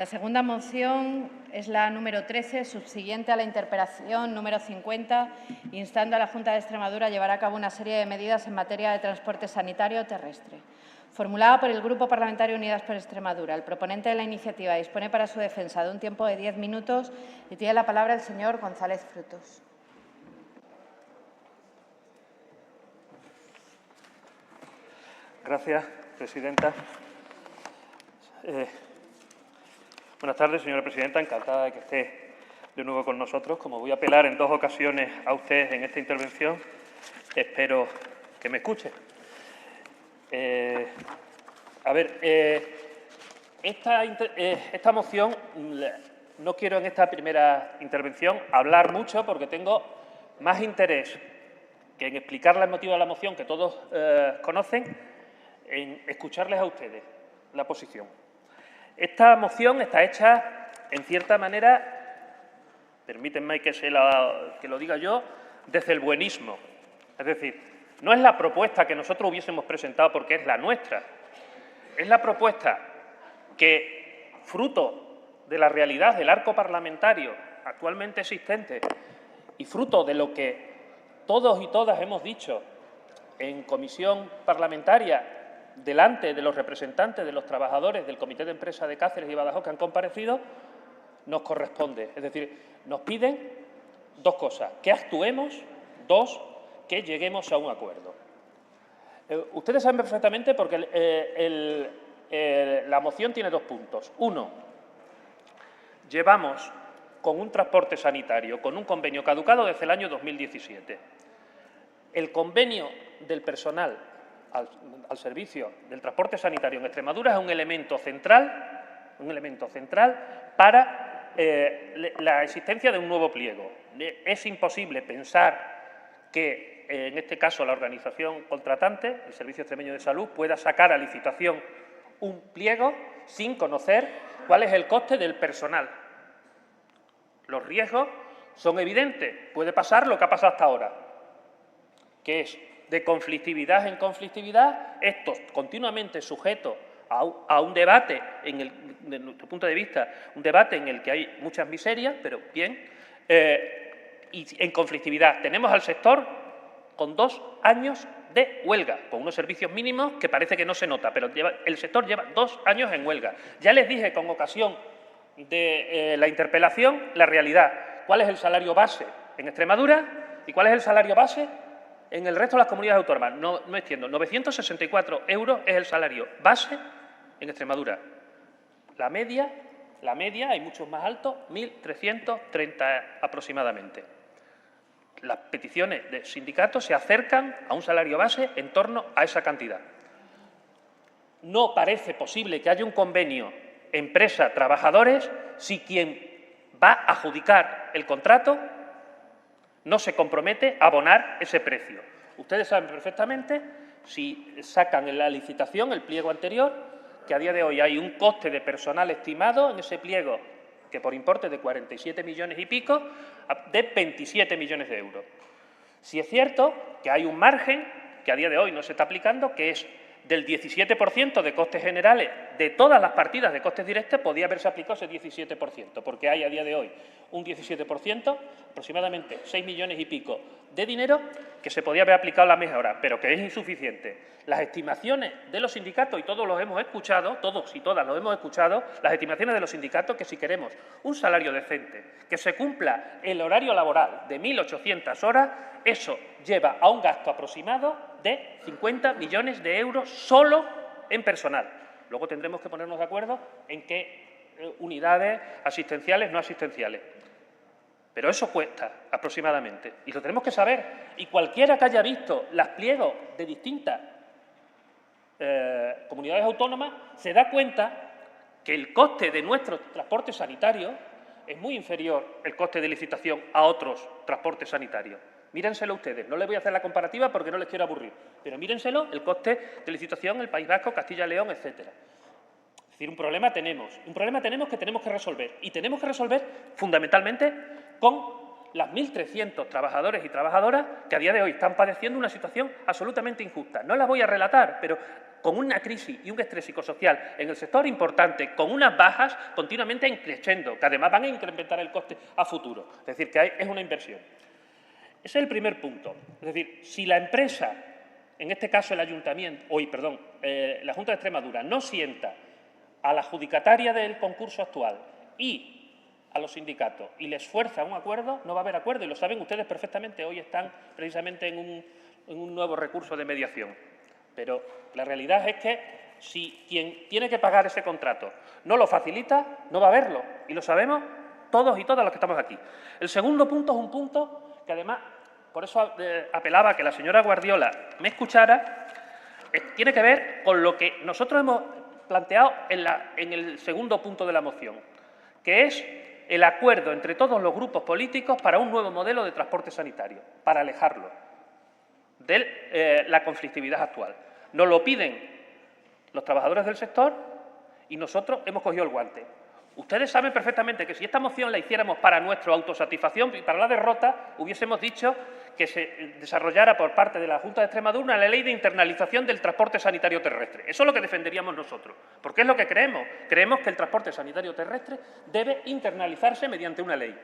La segunda moción es la número 13, subsiguiente a la interpelación número 50, instando a la Junta de Extremadura a llevar a cabo una serie de medidas en materia de transporte sanitario terrestre. Formulada por el Grupo Parlamentario Unidas por Extremadura, el proponente de la iniciativa dispone para su defensa de un tiempo de 10 minutos y tiene la palabra el señor González Frutos. Gracias, presidenta. Buenas tardes, señora presidenta. Encantada de que esté de nuevo con nosotros. Como voy a apelar en 2 ocasiones a usted en esta intervención, espero que me escuche. Esta moción, no quiero en esta primera intervención hablar mucho porque tengo más interés que en explicarles el motivo de la moción, que todos conocen, en escucharles a ustedes la posición. Esta moción está hecha, en cierta manera, permítanme que lo diga yo, desde el buenismo. Es decir, no es la propuesta que nosotros hubiésemos presentado porque es la nuestra. Es la propuesta que, fruto de la realidad del arco parlamentario actualmente existente y fruto de lo que todos y todas hemos dicho en comisión parlamentaria delante de los representantes de los trabajadores del Comité de Empresa de Cáceres y Badajoz que han comparecido, nos corresponde. Es decir, nos piden 2 cosas: que actuemos, 2, que lleguemos a un acuerdo. Ustedes saben perfectamente porque la moción tiene 2 puntos. 1, llevamos con un transporte sanitario, con un convenio caducado desde el año 2017. El convenio del personal al servicio del transporte sanitario en Extremadura es un elemento central para la existencia de un nuevo pliego. Es imposible pensar que, en este caso, la organización contratante, el Servicio Extremeño de Salud, pueda sacar a licitación un pliego sin conocer cuál es el coste del personal. Los riesgos son evidentes. Puede pasar lo que ha pasado hasta ahora, que es de conflictividad en conflictividad, esto continuamente sujeto a un debate, desde nuestro punto de vista, un debate en el que hay muchas miserias, pero bien, y en conflictividad. Tenemos al sector con 2 años de huelga, con unos servicios mínimos que parece que no se nota, pero el sector lleva 2 años en huelga. Ya les dije con ocasión de la interpelación la realidad. ¿Cuál es el salario base en Extremadura y cuál es el salario base en el resto de las comunidades autónomas? No extiendo. 964 euros es el salario base en Extremadura. La media, hay muchos más altos, 1.330 aproximadamente. Las peticiones de sindicatos se acercan a un salario base en torno a esa cantidad. No parece posible que haya un convenio empresa-trabajadores si quien va a adjudicar el contrato no se compromete a abonar ese precio. Ustedes saben perfectamente, si sacan en la licitación el pliego anterior, que a día de hoy hay un coste de personal estimado en ese pliego que por importe de 47 millones y pico, de 27 millones de euros. Si es cierto que hay un margen que a día de hoy no se está aplicando, que es del 17% de costes generales de todas las partidas de costes directos, podía haberse aplicado ese 17%, porque hay a día de hoy un 17%, aproximadamente 6 millones y pico de dinero, que se podía haber aplicado a la mejora, pero que es insuficiente. Las estimaciones de los sindicatos, y todos los hemos escuchado, todos y todas los hemos escuchado, las estimaciones de los sindicatos, que si queremos un salario decente, que se cumpla el horario laboral de 1.800 horas, eso lleva a un gasto aproximado de 50 millones de euros solo en personal. Luego tendremos que ponernos de acuerdo en qué unidades asistenciales, no asistenciales. Pero eso cuesta aproximadamente, y lo tenemos que saber. Y cualquiera que haya visto los pliegos de distintas comunidades autónomas se da cuenta que el coste de nuestro transporte sanitario es muy inferior el coste de licitación a otros transportes sanitarios. Mírenselo ustedes. No les voy a hacer la comparativa porque no les quiero aburrir, pero mírenselo, el coste de licitación en el País Vasco, Castilla y León, etcétera. Es decir, un problema tenemos que tenemos que resolver, y tenemos que resolver fundamentalmente con las 1.300 trabajadores y trabajadoras que a día de hoy están padeciendo una situación absolutamente injusta. No las voy a relatar, pero con una crisis y un estrés psicosocial en el sector importante, con unas bajas continuamente increciendo, que además van a incrementar el coste a futuro. Es decir, que es una inversión. Ese es el primer punto. Es decir, si la empresa, en este caso el Ayuntamiento, la Junta de Extremadura, no sienta a la adjudicataria del concurso actual y a los sindicatos y les fuerza un acuerdo, no va a haber acuerdo, y lo saben ustedes perfectamente. Hoy están precisamente en un nuevo recurso de mediación. Pero la realidad es que si quien tiene que pagar ese contrato no lo facilita, no va a haberlo. Y lo sabemos todos y todas los que estamos aquí. El segundo punto es un punto que además, por eso apelaba a que la señora Guardiola me escuchara, tiene que ver con lo que nosotros hemos planteado en el segundo punto de la moción, que es el acuerdo entre todos los grupos políticos para un nuevo modelo de transporte sanitario, para alejarlo de la conflictividad actual. Nos lo piden los trabajadores del sector y nosotros hemos cogido el guante. Ustedes saben perfectamente que si esta moción la hiciéramos para nuestra autosatisfacción y para la derrota, hubiésemos dicho que se desarrollara por parte de la Junta de Extremadura una ley de internalización del transporte sanitario terrestre. Eso es lo que defenderíamos nosotros, porque es lo que creemos. Creemos que el transporte sanitario terrestre debe internalizarse mediante una ley.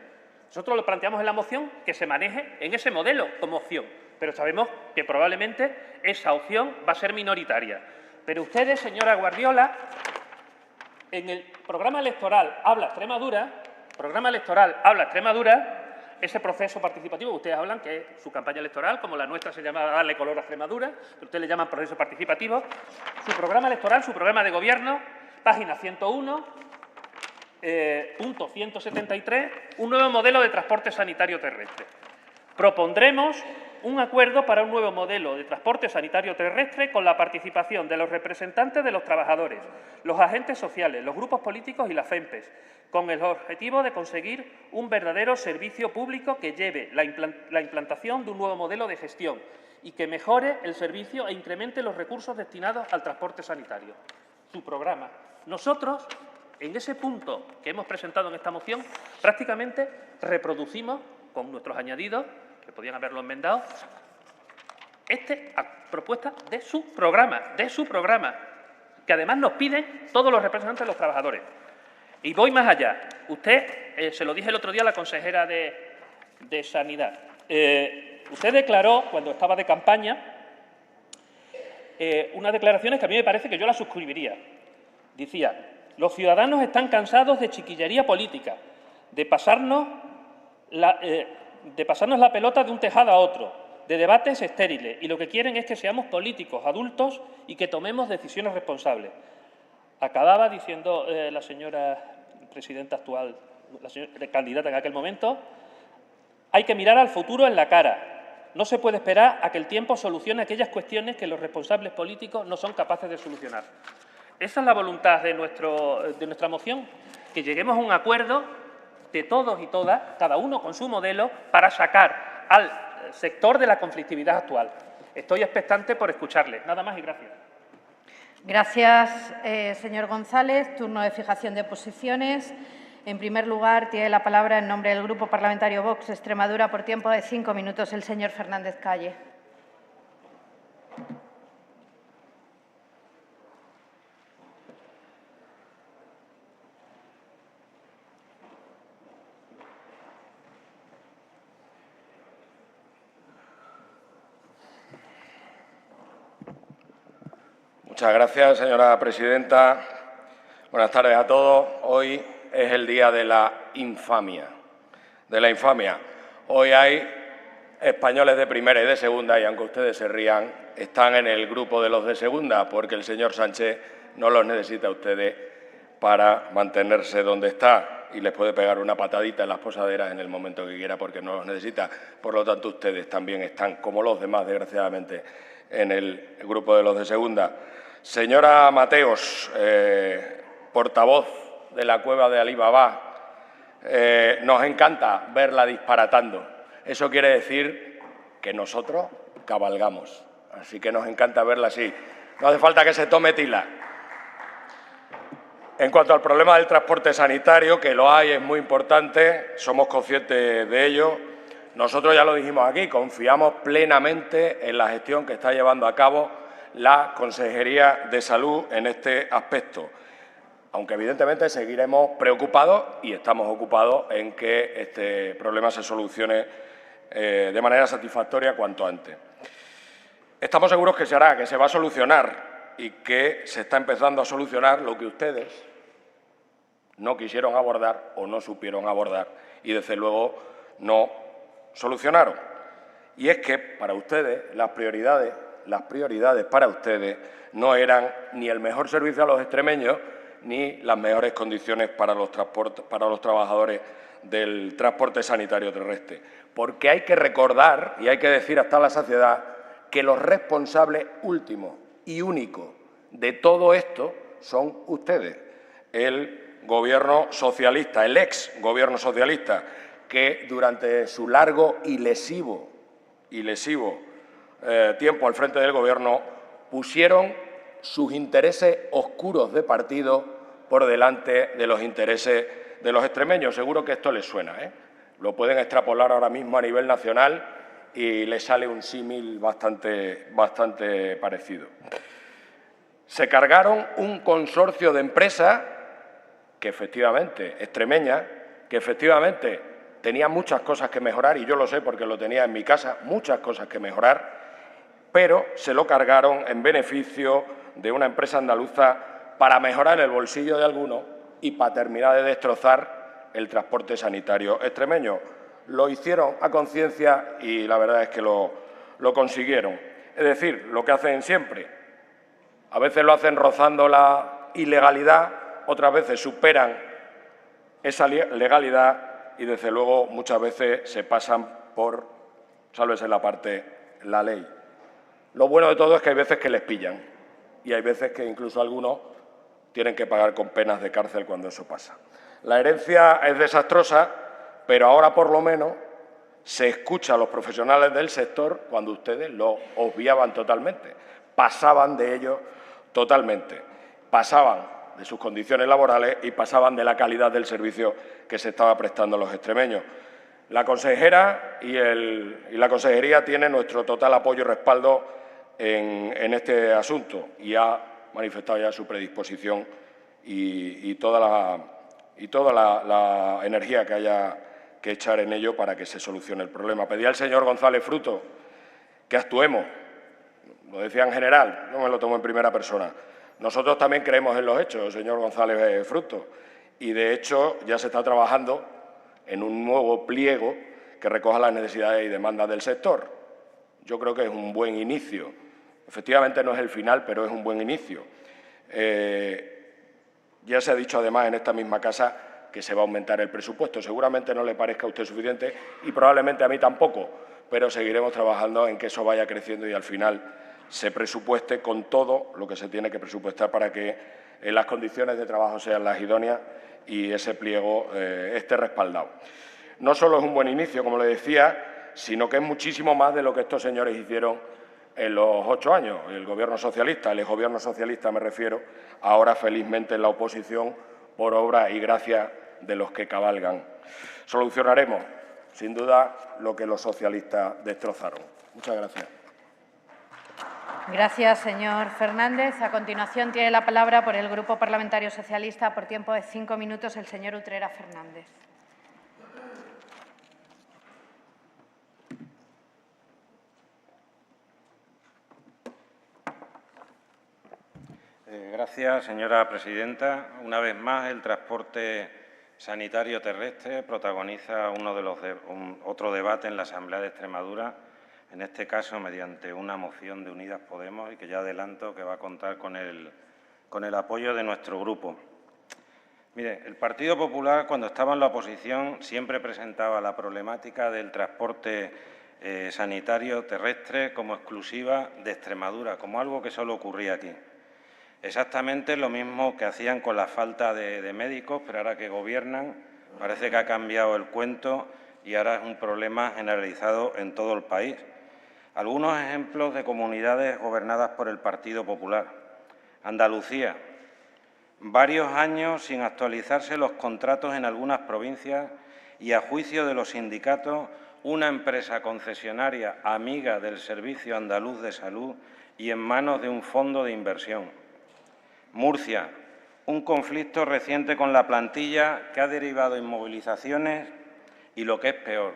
Nosotros lo planteamos en la moción que se maneje en ese modelo como opción, pero sabemos que probablemente esa opción va a ser minoritaria. Pero ustedes, señora Guardiola, en el programa electoral Habla Extremadura, ese proceso participativo que ustedes hablan, que es su campaña electoral, como la nuestra se llama Darle color a Extremadura, pero ustedes le llaman proceso participativo, su programa electoral, su programa de gobierno, página 101, punto 173, un nuevo modelo de transporte sanitario terrestre. Propondremos un acuerdo para un nuevo modelo de transporte sanitario terrestre con la participación de los representantes de los trabajadores, los agentes sociales, los grupos políticos y las FEMPES, con el objetivo de conseguir un verdadero servicio público que lleve la implantación de un nuevo modelo de gestión y que mejore el servicio e incremente los recursos destinados al transporte sanitario. Su programa. Nosotros, en ese punto que hemos presentado en esta moción, prácticamente reproducimos, con nuestros añadidos, que podían haberlo enmendado, propuesta de su programa, que además nos piden todos los representantes de los trabajadores. Y voy más allá. Usted, se lo dije el otro día a la consejera de Sanidad, usted declaró, cuando estaba de campaña, unas declaraciones que a mí me parece que yo las suscribiría. Decía: los ciudadanos están cansados de chiquillería política, de pasarnos la pelota de un tejado a otro, de debates estériles, y lo que quieren es que seamos políticos, adultos, y que tomemos decisiones responsables. Acababa diciendo la señora presidenta actual, la señora candidata en aquel momento: hay que mirar al futuro en la cara. No se puede esperar a que el tiempo solucione aquellas cuestiones que los responsables políticos no son capaces de solucionar. Esa es la voluntad de nuestra moción, que lleguemos a un acuerdo de todos y todas, cada uno con su modelo, para sacar al sector de la conflictividad actual. Estoy expectante por escucharle. Nada más y gracias. Gracias, señor González. Turno de fijación de posiciones. En primer lugar, tiene la palabra en nombre del Grupo Parlamentario Vox Extremadura por tiempo de 5 minutos el señor Fernández Calle. Muchas gracias, señora presidenta. Buenas tardes a todos. Hoy es el día de la infamia. Hoy hay españoles de primera y de segunda, y aunque ustedes se rían, están en el grupo de los de segunda, porque el señor Sánchez no los necesita a ustedes para mantenerse donde está, y les puede pegar una patadita en las posaderas en el momento que quiera, porque no los necesita. Por lo tanto, ustedes también están, como los demás, desgraciadamente, en el grupo de los de segunda. Señora Mateos, portavoz de la cueva de Alí Baba, nos encanta verla disparatando. Eso quiere decir que nosotros cabalgamos. Así que nos encanta verla así. No hace falta que se tome tila. En cuanto al problema del transporte sanitario, que lo hay, es muy importante, somos conscientes de ello. Nosotros ya lo dijimos aquí, confiamos plenamente en la gestión que está llevando a cabo la Consejería de Salud en este aspecto. Aunque evidentemente seguiremos preocupados y estamos ocupados en que este problema se solucione de manera satisfactoria cuanto antes. Estamos seguros que se hará, que se va a solucionar y que se está empezando a solucionar lo que ustedes no quisieron abordar o no supieron abordar y, desde luego, no solucionaron. Y es que para ustedes las prioridades para ustedes no eran ni el mejor servicio a los extremeños ni las mejores condiciones para los trabajadores del transporte sanitario terrestre. Porque hay que recordar y hay que decir hasta la saciedad que los responsables últimos y únicos de todo esto son ustedes, el Gobierno socialista, el ex-Gobierno socialista, que durante su largo y lesivo tiempo al frente del Gobierno pusieron sus intereses oscuros de partido por delante de los intereses de los extremeños. Seguro que esto les suena, ¿eh? Lo pueden extrapolar ahora mismo a nivel nacional y les sale un símil bastante parecido. Se cargaron un consorcio de empresas que efectivamente, extremeñas, que efectivamente tenía muchas cosas que mejorar, y yo lo sé porque lo tenía en mi casa, muchas cosas que mejorar, pero se lo cargaron en beneficio de una empresa andaluza para mejorar el bolsillo de algunos y para terminar de destrozar el transporte sanitario extremeño. Lo hicieron a conciencia y la verdad es que lo consiguieron. Es decir, lo que hacen siempre. A veces lo hacen rozando la ilegalidad, otras veces superan esa legalidad y, desde luego, muchas veces se pasan por, sálvese la parte, la ley. Lo bueno de todo es que hay veces que les pillan y hay veces que incluso algunos tienen que pagar con penas de cárcel cuando eso pasa. La herencia es desastrosa, pero ahora por lo menos se escucha a los profesionales del sector cuando ustedes lo obviaban totalmente, pasaban de ello totalmente, pasaban de sus condiciones laborales y pasaban de la calidad del servicio que se estaba prestando a los extremeños. La consejera y la consejería tienen nuestro total apoyo y respaldo en este asunto y ha manifestado ya su predisposición y toda la energía que haya que echar en ello para que se solucione el problema. Pedí al señor González Fruto que actuemos, lo decía en general, no me lo tomo en primera persona. Nosotros también creemos en los hechos, señor González Fruto, y de hecho ya se está trabajando en un nuevo pliego que recoja las necesidades y demandas del sector. Yo creo que es un buen inicio. Efectivamente no es el final, pero es un buen inicio. Ya se ha dicho además en esta misma casa que se va a aumentar el presupuesto. Seguramente no le parezca a usted suficiente y probablemente a mí tampoco, pero seguiremos trabajando en que eso vaya creciendo y al final se presupueste con todo lo que se tiene que presupuestar para que las condiciones de trabajo sean las idóneas y ese pliego esté respaldado. No solo es un buen inicio, como le decía, sino que es muchísimo más de lo que estos señores hicieron en los 8 años. El Gobierno socialista, el exgobierno socialista me refiero, ahora felizmente en la oposición, por obra y gracia de los que cabalgan. Solucionaremos, sin duda, lo que los socialistas destrozaron. Muchas gracias. Gracias, señor Fernández. A continuación tiene la palabra por el Grupo Parlamentario Socialista por tiempo de 5 minutos el señor Utrera Fernández. Gracias, señora presidenta. Una vez más, el transporte sanitario terrestre protagoniza otro debate en la Asamblea de Extremadura, en este caso mediante una moción de Unidas Podemos y que ya adelanto que va a contar con el apoyo de nuestro grupo. Mire, el Partido Popular, cuando estaba en la oposición, siempre presentaba la problemática del transporte sanitario terrestre como exclusiva de Extremadura, como algo que solo ocurría aquí. Exactamente lo mismo que hacían con la falta de médicos, pero ahora que gobiernan parece que ha cambiado el cuento y ahora es un problema generalizado en todo el país. Algunos ejemplos de comunidades gobernadas por el Partido Popular. Andalucía, varios años sin actualizarse los contratos en algunas provincias y, a juicio de los sindicatos, una empresa concesionaria amiga del Servicio Andaluz de Salud y en manos de un fondo de inversión. Murcia, un conflicto reciente con la plantilla que ha derivado en movilizaciones y, lo que es peor,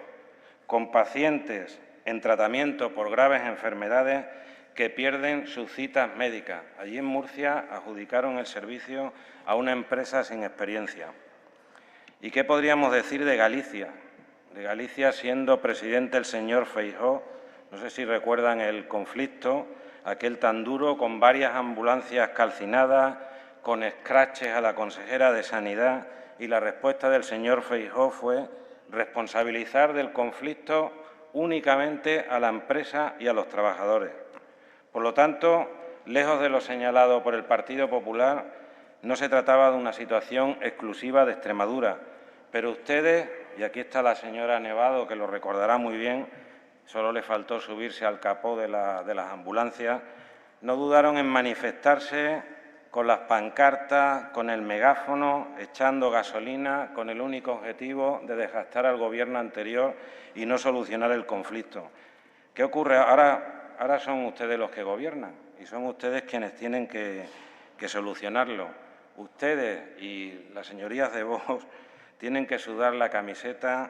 con pacientes en tratamiento por graves enfermedades que pierden sus citas médicas. Allí en Murcia adjudicaron el servicio a una empresa sin experiencia. ¿Y qué podríamos decir de Galicia? De Galicia siendo presidente el señor Feijóo, no sé si recuerdan el conflicto, aquel tan duro, con varias ambulancias calcinadas, con escraches a la consejera de Sanidad, y la respuesta del señor Feijóo fue responsabilizar del conflicto únicamente a la empresa y a los trabajadores. Por lo tanto, lejos de lo señalado por el Partido Popular, no se trataba de una situación exclusiva de Extremadura, pero ustedes, y aquí está la señora Nevado, que lo recordará muy bien, solo le faltó subirse al capó de las ambulancias, no dudaron en manifestarse con las pancartas, con el megáfono, echando gasolina, con el único objetivo de desgastar al Gobierno anterior y no solucionar el conflicto. ¿Qué ocurre? Ahora son ustedes los que gobiernan y son ustedes quienes tienen que solucionarlo. Ustedes y las señorías de Vox tienen que sudar la camiseta,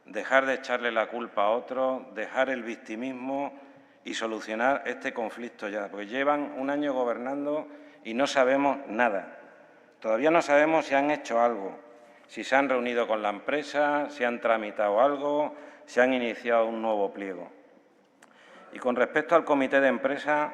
dejar de echarle la culpa a otros, dejar el victimismo y solucionar este conflicto ya, porque llevan un año gobernando y no sabemos nada. Todavía no sabemos si han hecho algo, si se han reunido con la empresa, si han tramitado algo, si han iniciado un nuevo pliego. Y con respecto al comité de empresa,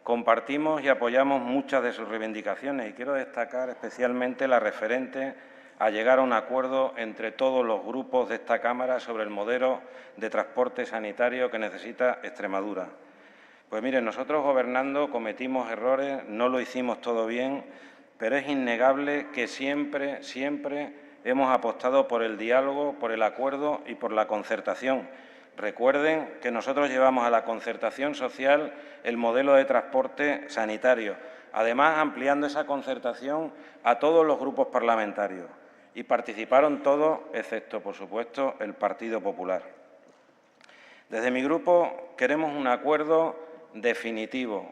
compartimos y apoyamos muchas de sus reivindicaciones y quiero destacar especialmente la referente a llegar a un acuerdo entre todos los grupos de esta Cámara sobre el modelo de transporte sanitario que necesita Extremadura. Pues miren, nosotros gobernando cometimos errores, no lo hicimos todo bien, pero es innegable que siempre hemos apostado por el diálogo, por el acuerdo y por la concertación. Recuerden que nosotros llevamos a la concertación social el modelo de transporte sanitario, además ampliando esa concertación a todos los grupos parlamentarios. Y participaron todos, excepto, por supuesto, el Partido Popular. Desde mi grupo queremos un acuerdo definitivo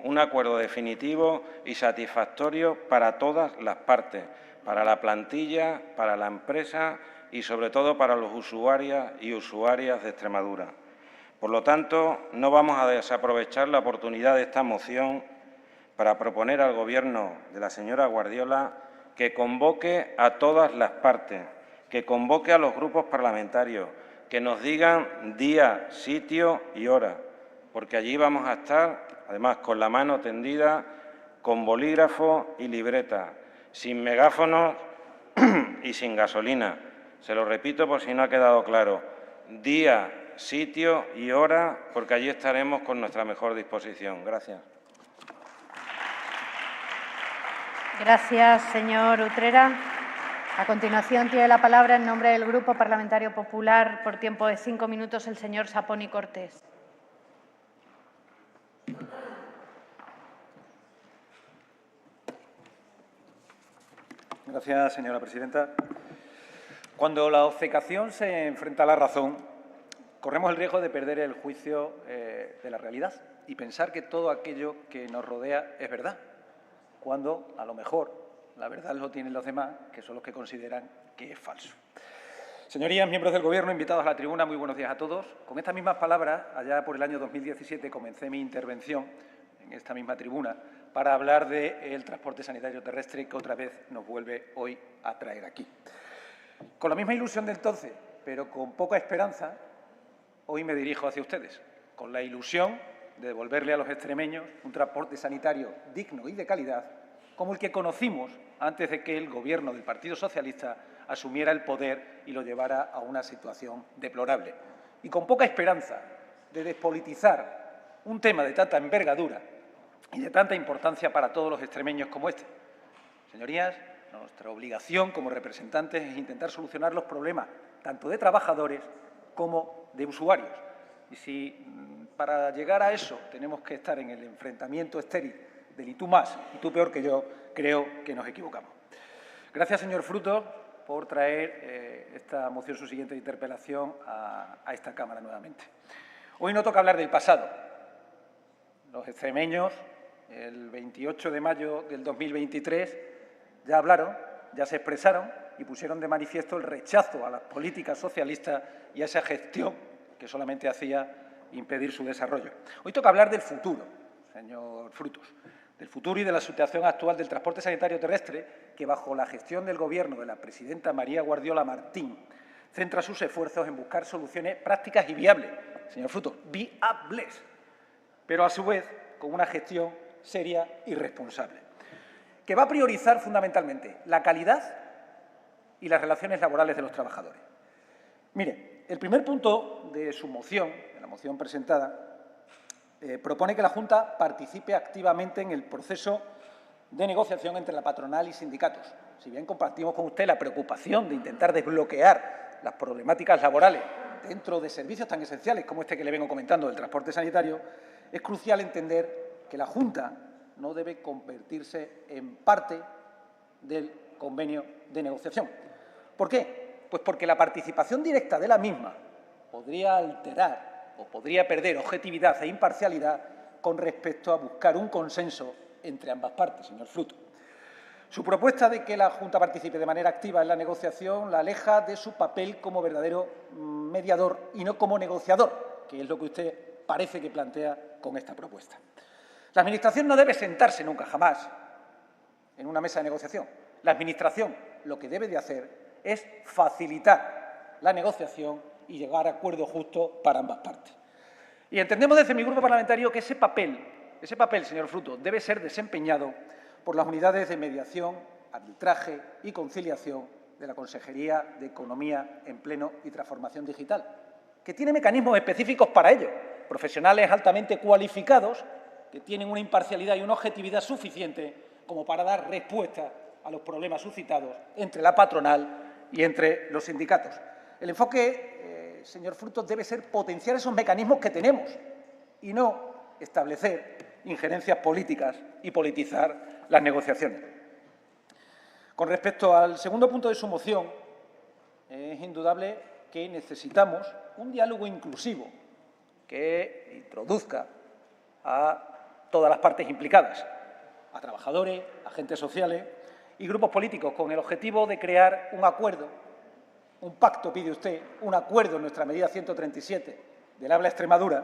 y satisfactorio para todas las partes, para la plantilla, para la empresa y, sobre todo, para los usuarias y usuarias de Extremadura. Por lo tanto, no vamos a desaprovechar la oportunidad de esta moción para proponer al Gobierno de la señora Guardiola que convoque a todas las partes, que convoque a los grupos parlamentarios, que nos digan día, sitio y hora, porque allí vamos a estar, además, con la mano tendida, con bolígrafo y libreta, sin megáfonos y sin gasolina. Se lo repito por si no ha quedado claro, día, sitio y hora, porque allí estaremos con nuestra mejor disposición. Gracias. Gracias, señor Utrera. A continuación, tiene la palabra en nombre del Grupo Parlamentario Popular, por tiempo de 5 minutos, el señor Saponi Cortés. Gracias, señora presidenta. Cuando la obcecación se enfrenta a la razón, corremos el riesgo de perder el juicio de la realidad y pensar que todo aquello que nos rodea es verdad, cuando, a lo mejor, la verdad lo tienen los demás, que son los que consideran que es falso. Señorías, miembros del Gobierno, invitados a la tribuna, muy buenos días a todos. Con estas mismas palabras, allá por el año 2017, comencé mi intervención en esta misma tribuna para hablar del transporte sanitario terrestre que otra vez nos vuelve hoy a traer aquí. Con la misma ilusión de entonces, pero con poca esperanza, hoy me dirijo hacia ustedes, con la ilusión de devolverle a los extremeños un transporte sanitario digno y de calidad, como el que conocimos antes de que el Gobierno del Partido Socialista asumiera el poder y lo llevara a una situación deplorable. Y con poca esperanza de despolitizar un tema de tanta envergadura y de tanta importancia para todos los extremeños como este. Señorías, nuestra obligación como representantes es intentar solucionar los problemas tanto de trabajadores como de usuarios. Y si para llegar a eso tenemos que estar en el enfrentamiento estéril del y tú más y tú peor que yo, creo que nos equivocamos. Gracias, señor Frutos, por traer esta moción subsiguiente de interpelación a esta Cámara nuevamente. Hoy no toca hablar del pasado. Los extremeños, el 28 de mayo del 2023, ya hablaron, ya se expresaron y pusieron de manifiesto el rechazo a las políticas socialistas y a esa gestión que solamente hacía impedir su desarrollo. Hoy toca hablar del futuro, señor Frutos, del futuro y de la situación actual del transporte sanitario terrestre que, bajo la gestión del Gobierno de la presidenta María Guardiola Martín, centra sus esfuerzos en buscar soluciones prácticas y viables, señor Frutos, viables, pero a su vez con una gestión seria y responsable, que va a priorizar fundamentalmente la calidad y las relaciones laborales de los trabajadores. Mire, el primer punto de su moción, de la moción presentada, propone que la Junta participe activamente en el proceso de negociación entre la patronal y sindicatos. Si bien compartimos con usted la preocupación de intentar desbloquear las problemáticas laborales dentro de servicios tan esenciales como este que le vengo comentando del transporte sanitario, es crucial entender que la Junta no debe convertirse en parte del convenio de negociación. ¿Por qué? Pues porque la participación directa de la misma podría alterar o podría perder objetividad e imparcialidad con respecto a buscar un consenso entre ambas partes, señor Frutos. Su propuesta de que la Junta participe de manera activa en la negociación la aleja de su papel como verdadero mediador y no como negociador, que es lo que usted parece que plantea con esta propuesta. La Administración no debe sentarse nunca, jamás, en una mesa de negociación. La Administración lo que debe de hacer es facilitar la negociación y llegar a acuerdos justos para ambas partes. Y entendemos desde mi grupo parlamentario que ese papel, señor Frutos, debe ser desempeñado por las unidades de mediación, arbitraje y conciliación de la Consejería de Economía, Empleo y Transformación Digital, que tiene mecanismos específicos para ello, profesionales altamente cualificados que tienen una imparcialidad y una objetividad suficiente como para dar respuesta a los problemas suscitados entre la patronal y entre los sindicatos. El enfoque, señor Frutos, debe ser potenciar esos mecanismos que tenemos y no establecer injerencias políticas y politizar las negociaciones. Con respecto al segundo punto de su moción, es indudable que necesitamos un diálogo inclusivo que introduzca a todas las partes implicadas, a trabajadores, agentes sociales y grupos políticos, con el objetivo de crear un acuerdo, un pacto, pide usted, un acuerdo en nuestra medida 137 del Habla Extremadura,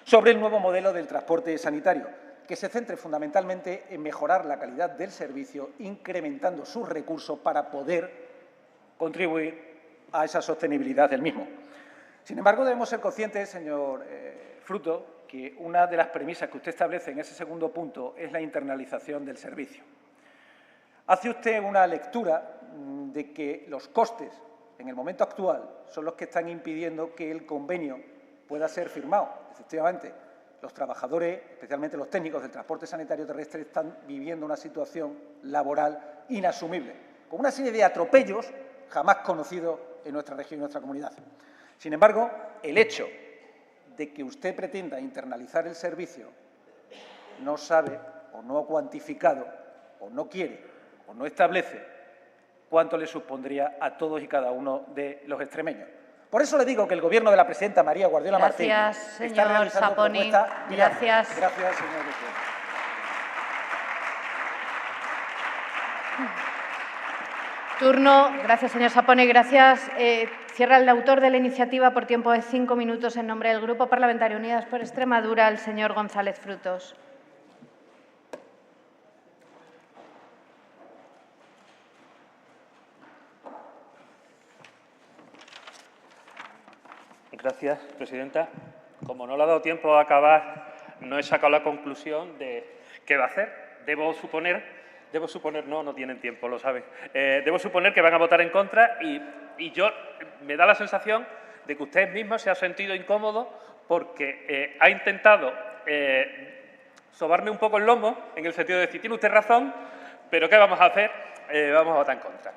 sobre el nuevo modelo del transporte sanitario, que se centre fundamentalmente en mejorar la calidad del servicio, incrementando sus recursos para poder contribuir a esa sostenibilidad del mismo. Sin embargo, debemos ser conscientes, señor Frutos, que una de las premisas que usted establece en ese segundo punto es la internalización del servicio. Hace usted una lectura de que los costes en el momento actual son los que están impidiendo que el convenio pueda ser firmado. Efectivamente, los trabajadores, especialmente los técnicos del transporte sanitario terrestre, están viviendo una situación laboral inasumible, con una serie de atropellos jamás conocidos en nuestra región y en nuestra comunidad. Sin embargo, el hecho de que usted pretenda internalizar el servicio no sabe o no ha cuantificado o no quiere o no establece cuánto le supondría a todos y cada uno de los extremeños. Por eso le digo que el Gobierno de la presidenta María Guardiola Martín está realizando propuestas viables. Gracias. Gracias, señor presidente. Turno. Gracias, señor Saponi. Gracias. Cierra el autor de la iniciativa por tiempo de 5 minutos en nombre del Grupo Parlamentario Unidas por Extremadura, el señor González Frutos. Gracias, presidenta. Como no le ha dado tiempo a acabar, no he sacado la conclusión de qué va a hacer. Debo suponer, no tienen tiempo, lo saben. Debo suponer que van a votar en contra y yo me da la sensación de que usted mismo se ha sentido incómodo porque ha intentado sobarme un poco el lomo en el sentido de decir, tiene usted razón, pero ¿qué vamos a hacer? Vamos a votar en contra.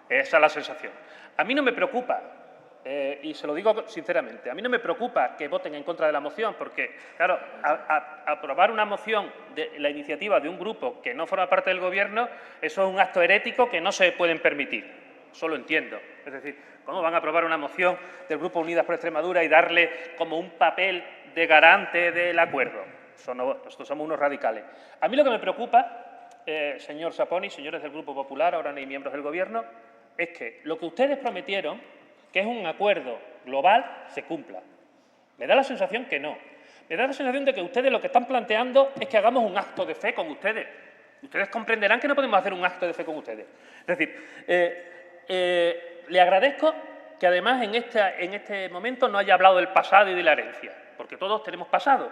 Esa es la sensación. A mí no me preocupa. Y se lo digo sinceramente, a mí no me preocupa que voten en contra de la moción porque, claro, aprobar una moción de la iniciativa de un grupo que no forma parte del Gobierno, eso es un acto herético que no se pueden permitir. Eso lo entiendo. Es decir, ¿cómo van a aprobar una moción del Grupo Unidas por Extremadura y darle como un papel de garante del acuerdo? nosotros somos unos radicales. A mí lo que me preocupa, señor Saponi, señores del Grupo Popular, ahora ni miembros del Gobierno, es que lo que ustedes prometieron, que es un acuerdo global, se cumpla. Me da la sensación que no. Me da la sensación de que ustedes lo que están planteando es que hagamos un acto de fe con ustedes. Ustedes comprenderán que no podemos hacer un acto de fe con ustedes. Es decir, le agradezco que además en este momento no haya hablado del pasado y de la herencia, porque todos tenemos pasado,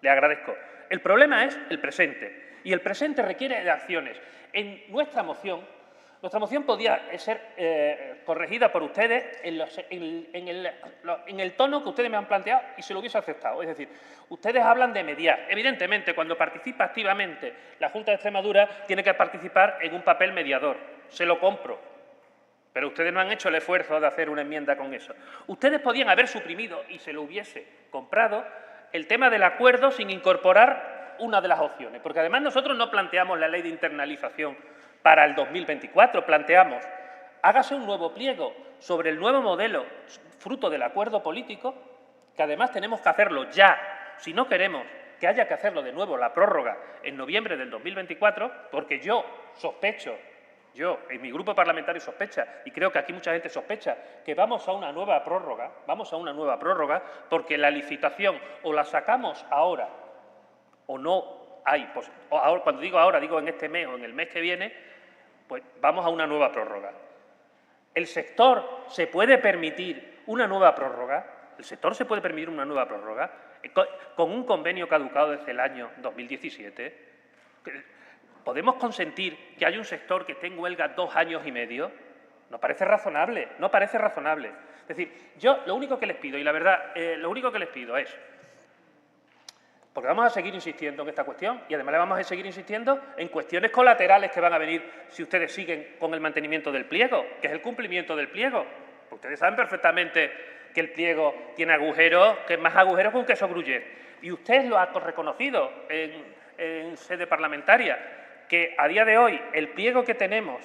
Le agradezco. El problema es el presente, y el presente requiere de acciones. En nuestra moción podía ser corregida por ustedes en el tono que ustedes me han planteado y se lo hubiese aceptado. Es decir, ustedes hablan de mediar. Evidentemente, cuando participa activamente la Junta de Extremadura, tiene que participar en un papel mediador. Se lo compro. Pero ustedes no han hecho el esfuerzo de hacer una enmienda con eso. Ustedes podían haber suprimido, y se lo hubiese comprado, el tema del acuerdo sin incorporar una de las opciones. Porque además nosotros no planteamos la ley de internalización para el 2024, planteamos, hágase un nuevo pliego sobre el nuevo modelo, fruto del acuerdo político, que además tenemos que hacerlo ya, si no queremos que haya que hacerlo de nuevo la prórroga en noviembre del 2024, porque yo en mi grupo parlamentario sospecha, y creo que aquí mucha gente sospecha, que vamos a una nueva prórroga, porque la licitación o la sacamos ahora o no hay, pues, ahora, cuando digo ahora, digo en este mes o en el mes que viene, pues vamos a una nueva prórroga. ¿El sector se puede permitir una nueva prórroga? Con un convenio caducado desde el año 2017. ¿Podemos consentir que haya un sector que esté en huelga 2 años y medio? No parece razonable. Es decir, yo lo único que les pido, y la verdad, lo único que les pido es, porque vamos a seguir insistiendo en esta cuestión y además le vamos a seguir insistiendo en cuestiones colaterales que van a venir si ustedes siguen con el mantenimiento del pliego, que es el cumplimiento del pliego. Ustedes saben perfectamente que el pliego tiene agujeros, que es más agujeros que un queso gruyère. Y usted lo ha reconocido en sede parlamentaria, que a día de hoy el pliego que tenemos,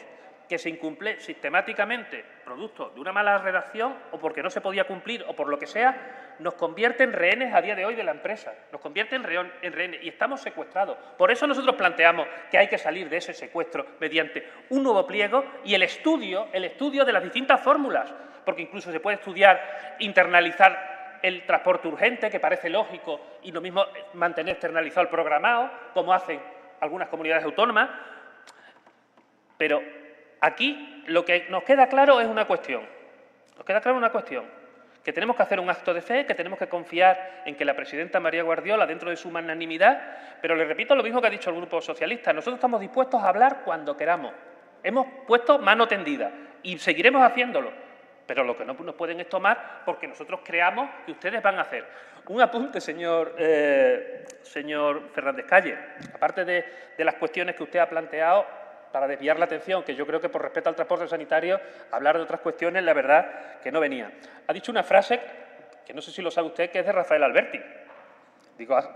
que se incumple sistemáticamente, producto de una mala redacción o porque no se podía cumplir o por lo que sea, nos convierte en rehenes a día de hoy de la empresa, nos convierte en rehenes y estamos secuestrados. Por eso nosotros planteamos que hay que salir de ese secuestro mediante un nuevo pliego y el estudio de las distintas fórmulas, porque incluso se puede estudiar internalizar el transporte urgente, que parece lógico, y lo mismo mantener externalizado el programado, como hacen algunas comunidades autónomas, pero aquí lo que nos queda claro es una cuestión. Que tenemos que hacer un acto de fe, que tenemos que confiar en que la presidenta María Guardiola, dentro de su magnanimidad, pero le repito lo mismo que ha dicho el Grupo Socialista, nosotros estamos dispuestos a hablar cuando queramos. Hemos puesto mano tendida y seguiremos haciéndolo, pero lo que no nos pueden es tomar porque nosotros creamos que ustedes van a hacer. Un apunte, señor Fernández Calle, aparte de las cuestiones que usted ha planteado, para desviar la atención, que yo creo que por respeto al transporte sanitario, hablar de otras cuestiones, la verdad, que no venía. Ha dicho una frase, que no sé si lo sabe usted, que es de Rafael Alberti. Digo, es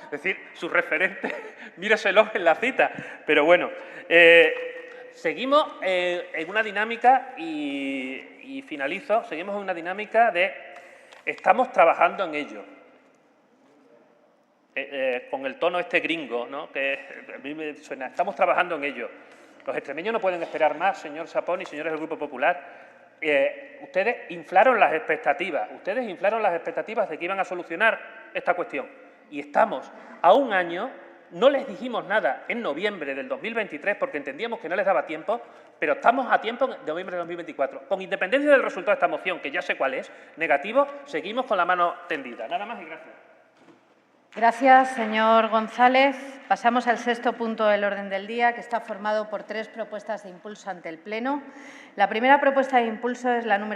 decir, su referente, míreselo en la cita. Pero bueno, seguimos en una dinámica, y finalizo, seguimos en una dinámica de estamos trabajando en ello. Con el tono este gringo, ¿no?, que a mí me suena, estamos trabajando en ello. Los extremeños no pueden esperar más, señor Saponi y señores del Grupo Popular. Ustedes inflaron las expectativas de que iban a solucionar esta cuestión. Y estamos a un año, no les dijimos nada en noviembre del 2023 porque entendíamos que no les daba tiempo, pero estamos a tiempo en noviembre del 2024. Con independencia del resultado de esta moción, que ya sé cuál es, negativo, seguimos con la mano tendida. Nada más y gracias. Gracias, señor González. Pasamos al 6º punto del orden del día, que está formado por 3 propuestas de impulso ante el Pleno. La primera propuesta de impulso es la número